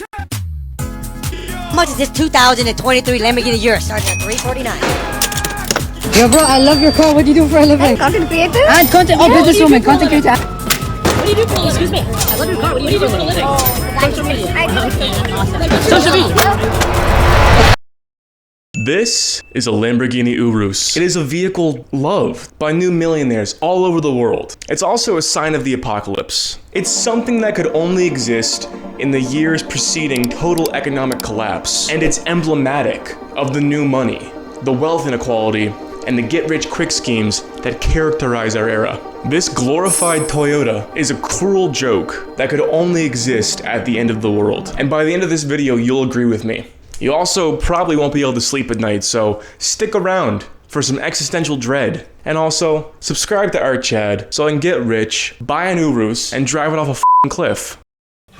How much is this 2023 Lamborghini Urus? Starting at $349. Yo, bro, I love your car. What do you do for a living? Content creator? And content, businesswoman, content creator. What do you do for a living? Excuse me. I love your car. What do you do for a living? Social media. Social media. This is a Lamborghini Urus. It is a vehicle loved by new millionaires all over the world. It's also a sign of the apocalypse. It's something that could only exist in the years preceding total economic collapse, and it's emblematic of the new money, the wealth inequality, and the get-rich-quick schemes that characterize our era. This glorified Toyota is a cruel joke that could only exist at the end of the world. And by the end of this video, you'll agree with me. You also probably won't be able to sleep at night, so stick around for some existential dread. And also, subscribe to Art Chad so I can get rich, buy an Urus, and drive it off a f***ing cliff.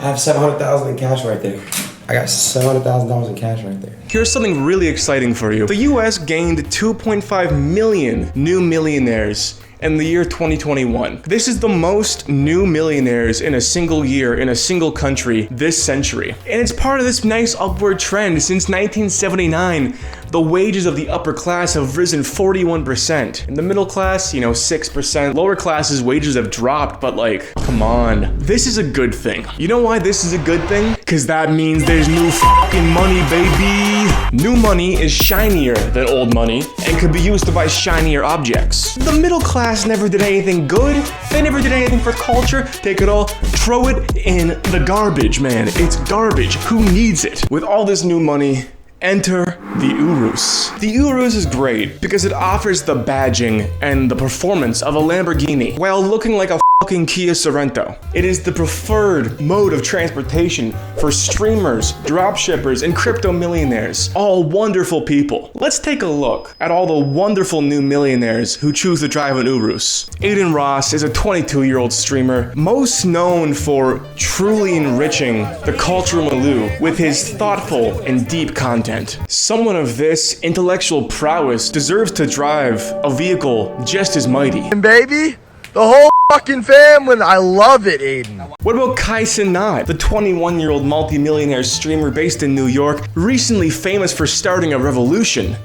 I have $700,000 in cash right there. I got $700,000 in cash right there. Here's something really exciting for you. The US gained 2.5 million new millionaires in the year 2021. This is the most new millionaires in a single year in a single country this century. And it's part of this nice upward trend. Since 1979, the wages of the upper class have risen 41%. In the middle class, 6%. Lower classes' wages have dropped, but like, come on. This is a good thing. You know why this is a good thing? Cause that means there's new fucking money, baby. New money is shinier than old money and could be used to buy shinier objects. The middle class never did anything good. They never did anything for culture. They could all throw it in the garbage, man. It's garbage. Who needs it? With all this new money, enter the Urus. The Urus is great because it offers the badging and the performance of a Lamborghini while looking like a fucking Kia Sorento. It is the preferred mode of transportation for streamers, dropshippers, and crypto millionaires. All wonderful people. Let's take a look at all the wonderful new millionaires who choose to drive an Urus. Aiden Ross is a 22-year-old streamer, most known for truly enriching the cultural milieu with his thoughtful and deep content. Someone of this intellectual prowess deserves to drive a vehicle just as mighty. And baby, the whole fucking family, I love it, Aiden. What about Kai Cenat, the 21-year-old multi-millionaire streamer based in New York, recently famous for starting a revolution?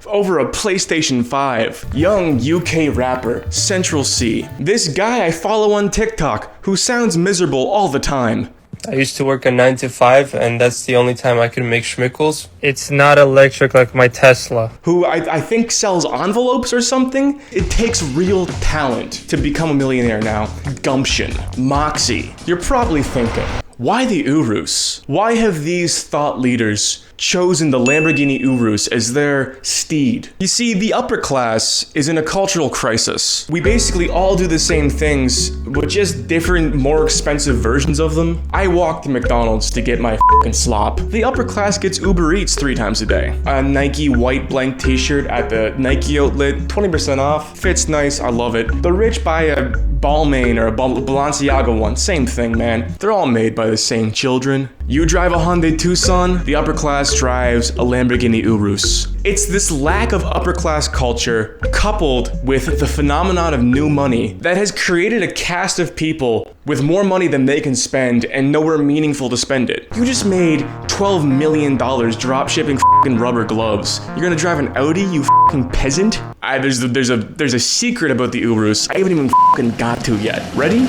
Over a PlayStation 5. Young UK rapper, Central C. This guy I follow on TikTok, who sounds miserable all the time. I used to work a 9 to 5, and that's the only time I could make schmickles. It's not electric like my Tesla. Who I think sells envelopes or something? It takes real talent to become a millionaire now. Gumption, moxie. You're probably thinking, why the Urus? Why have these thought leaders chosen the Lamborghini Urus as their steed? You see, the upper class is in a cultural crisis. We basically all do the same things, but just different, more expensive versions of them. I walk to McDonald's to get my fucking slop. The upper class gets Uber Eats 3 times a day. A Nike white blank t-shirt at the Nike outlet, 20% off. Fits nice, I love it. The rich buy a Balmain or a Balenciaga one. Same thing, man. They're all made by the same children. You drive a Hyundai Tucson, the upper class drives a Lamborghini Urus. It's this lack of upper class culture coupled with the phenomenon of new money that has created a caste of people with more money than they can spend and nowhere meaningful to spend it. You just made $12 million drop shipping fucking rubber gloves. You're gonna drive an Audi, you fucking peasant? There's a secret about the Urus I haven't even fucking got to yet. Ready?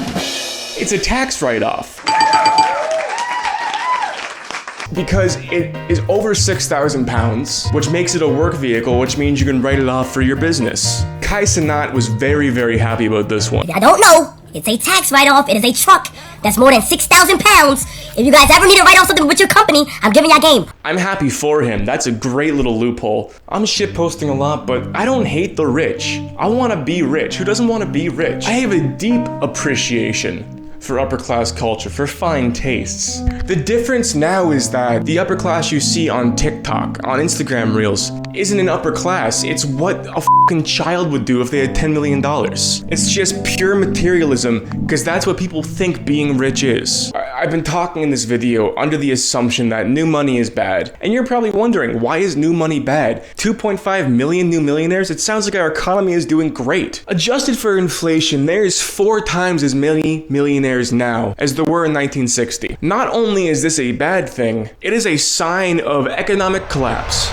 It's a tax write-off. Because it is over 6,000 pounds, which makes it a work vehicle, which means you can write it off for your business. Kai Cenat was very, very happy about this one. I don't know. It's a tax write-off. It is a truck that's more than 6,000 pounds. If you guys ever need to write off something with your company, I'm giving you a game. I'm happy for him. That's a great little loophole. I'm shitposting a lot, but I don't hate the rich. I want to be rich. Who doesn't want to be rich? I have a deep appreciation for upper class culture, for fine tastes. The difference now is that the upper class you see on TikTok, on Instagram Reels, isn't an upper class. It's what a fucking child would do if they had $10 million. It's just pure materialism, because that's what people think being rich is. I've been talking in this video under the assumption that new money is bad. And you're probably wondering, why is new money bad? 2.5 million new millionaires? It sounds like our economy is doing great. Adjusted for inflation, there's 4 times as many millionaires now as there were in 1960. Not only is this a bad thing, it is a sign of economic collapse.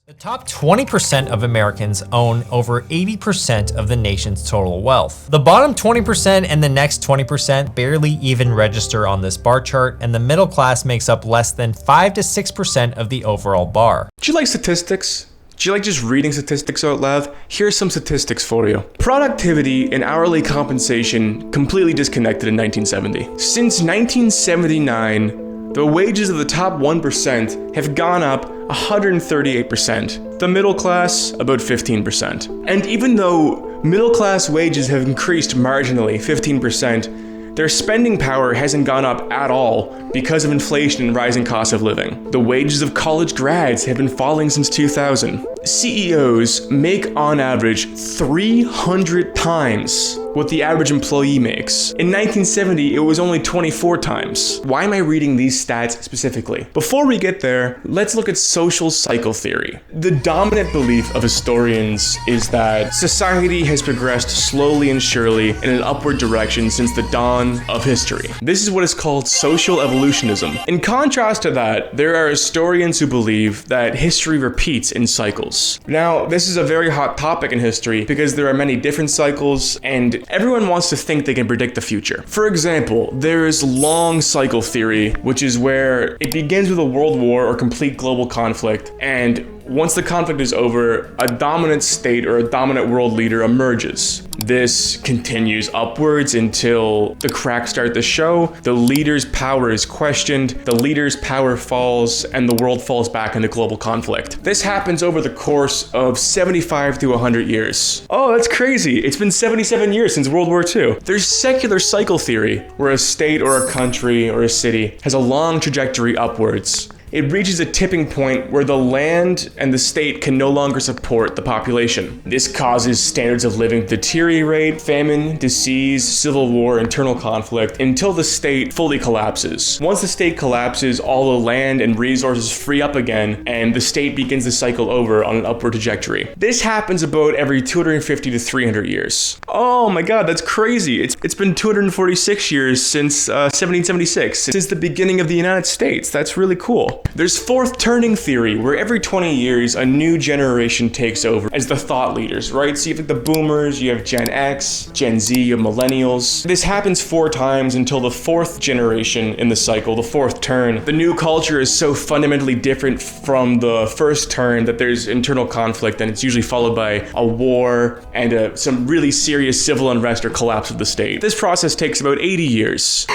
The top 20% of Americans own over 80% of the nation's total wealth. The bottom 20% and the next 20% barely even register on this bar chart, and the middle class makes up less than 5 to 6% of the overall bar. Do you like statistics? Do you like just reading statistics out loud? Here's some statistics for you. Productivity and hourly compensation completely disconnected in 1970. Since 1979, the wages of the top 1% have gone up 138%. The middle class, about 15%. And even though middle class wages have increased marginally, 15%, their spending power hasn't gone up at all because of inflation and rising costs of living. The wages of college grads have been falling since 2000. CEOs make on average 300 times what the average employee makes. In 1970, it was only 24 times. Why am I reading these stats specifically? Before we get there, let's look at social cycle theory. The dominant belief of historians is that society has progressed slowly and surely in an upward direction since the dawn of history. This is what is called social evolutionism. In contrast to that, there are historians who believe that history repeats in cycles. Now, this is a very hot topic in history because there are many different cycles and everyone wants to think they can predict the future. For example, there is long cycle theory, which is where it begins with a world war or complete global conflict, and once the conflict is over, a dominant state or a dominant world leader emerges. This continues upwards until the cracks start to show, the leader's power is questioned, the leader's power falls, and the world falls back into global conflict. This happens over the course of 75 to 100 years. Oh, that's crazy. It's been 77 years since World War II. There's secular cycle theory, where a state or a country or a city has a long trajectory upwards. It reaches a tipping point where the land and the state can no longer support the population. This causes standards of living to deteriorate, famine, disease, civil war, internal conflict, until the state fully collapses. Once the state collapses, all the land and resources free up again, and the state begins to cycle over on an upward trajectory. This happens about every 250 to 300 years. Oh my god, that's crazy. It's been 246 years since 1776, since the beginning of the United States. That's really cool. There's fourth turning theory, where every 20 years a new generation takes over as the thought leaders, right? So you have like the boomers, you have Gen X, Gen Z, you have millennials. This happens 4 times until the 4th generation in the cycle, the 4th turn. The new culture is so fundamentally different from the first turn that there's internal conflict, and it's usually followed by a war and some really serious civil unrest or collapse of the state. This process takes about 80 years.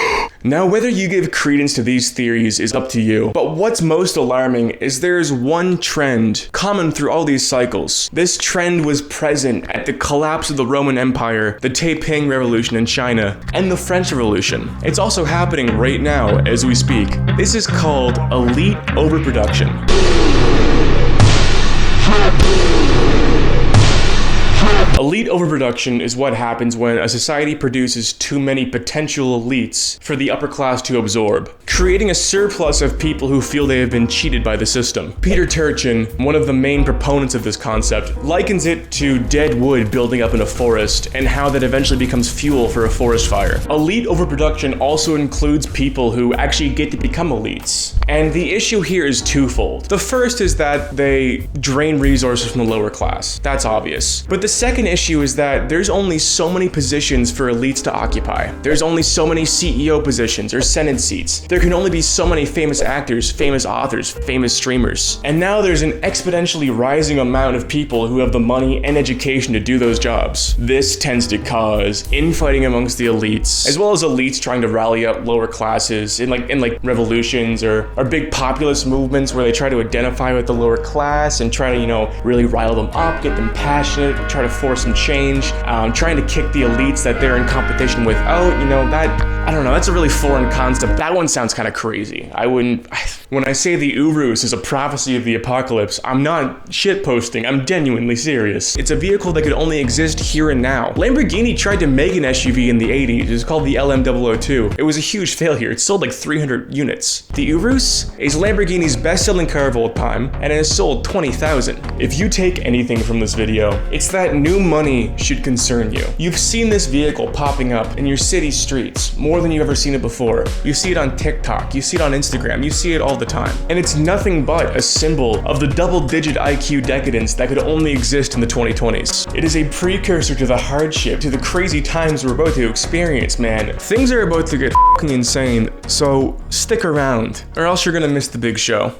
Now, whether you give credence to these theories is up to you, but what's most alarming is there's one trend common through all these cycles. This trend was present at the collapse of the Roman Empire, the Taiping Revolution in China, and the French Revolution. It's also happening right now as we speak. This is called elite overproduction. Elite overproduction is what happens when a society produces too many potential elites for the upper class to absorb, creating a surplus of people who feel they have been cheated by the system. Peter Turchin, one of the main proponents of this concept, likens it to dead wood building up in a forest and how that eventually becomes fuel for a forest fire. Elite overproduction also includes people who actually get to become elites. And the issue here is twofold. The first is that they drain resources from the lower class. That's obvious. But the second issue is that there's only so many positions for elites to occupy. There's only so many CEO positions or Senate seats. There can only be so many famous actors, famous authors, famous streamers. And now there's an exponentially rising amount of people who have the money and education to do those jobs. This tends to cause infighting amongst the elites, as well as elites trying to rally up lower classes in revolutions or big populist movements where they try to identify with the lower class and try to, really rile them up, get them passionate, try to force some change, trying to kick the elites that they're in competition with out. I don't know, that's a really foreign concept. That one sounds kind of crazy. When I say the Urus is a prophecy of the apocalypse, I'm not shitposting, I'm genuinely serious. It's a vehicle that could only exist here and now. Lamborghini tried to make an SUV in the 80s, it was called the LM002. It was a huge failure, it sold like 300 units. The Urus is Lamborghini's best-selling car of all time, and it has sold 20,000. If you take anything from this video, it's that new money should concern you. You've seen this vehicle popping up in your city streets more than you've ever seen it before. You see it on TikTok, you see it on Instagram, you see it all the time. And it's nothing but a symbol of the double-digit IQ decadence that could only exist in the 2020s. It is a precursor to the hardship, to the crazy times we're about to experience, man. Things are about to get fucking insane, so stick around, or else you're gonna miss the big show.